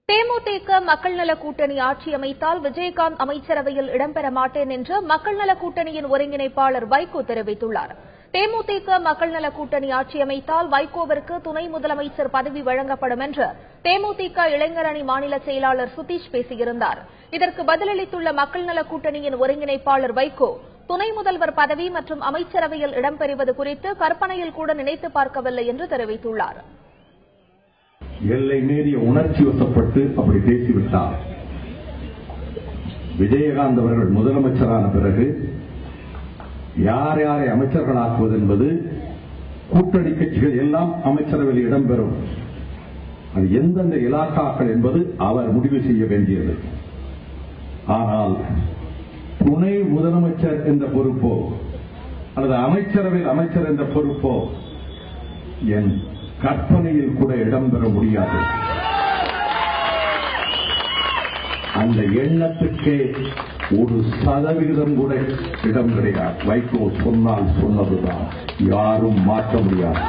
தேமுதிக மக்கள் நல கூட்டணி ஆட்சி அமைத்தால் விஜயகாந்த் அமைச்சரவையில் இடம்பெற மாட்டேன் என்று மக்கள் நல கூட்டணியின் ஒருங்கிணைப்பாளர் வைகோ தெரிவித்துள்ளார். தேமுதிக மக்கள் நல கூட்டணி ஆட்சி அமைத்தால் வைகோவிற்கு துணை முதலமைச்சர் பதவி வழங்கப்படும் என்று தேமுதிக இளைஞர் அணி மாநில செயலாளர் சுதீஷ் பேசியிருந்தார். இதற்கு பதிலளித்துள்ள மக்கள் நல கூட்டணியின் ஒருங்கிணைப்பாளர் வைகோ, துணை முதல்வர் பதவி மற்றும் அமைச்சரவையில் இடம்பெறுவது குறித்து கற்பனையில் கூட நினைத்து பார்க்கவில்லை என்று தெரிவித்துள்ளார். எல்லை மீறிய உணர்ச்சி வசப்பட்டு அப்படி பேசிவிட்டார். விஜயகாந்த் அவர்கள் முதலமைச்சரான பிறகு யார் யாரை அமைச்சர்களாக்குவது என்பது கூட்டணி கட்சிகள் எல்லாம் அமைச்சரவையில் இடம்பெறும். அது எந்தெந்த இலாக்காக்கள் என்பது அவர் முடிவு செய்ய வேண்டியது. ஆனால் துணை முதலமைச்சர் என்ற பொறுப்போ அல்லது அமைச்சரவையில் அமைச்சர் என்ற பொறுப்போ என் கற்பனையில் கூட இடம்பெற முடியாது. அந்த எண்ணத்துக்கே 1% கூட இடம் கிடையாது. வைகோ சொன்னால் சொன்னதுதான், யாரும் மாற்ற முடியாது.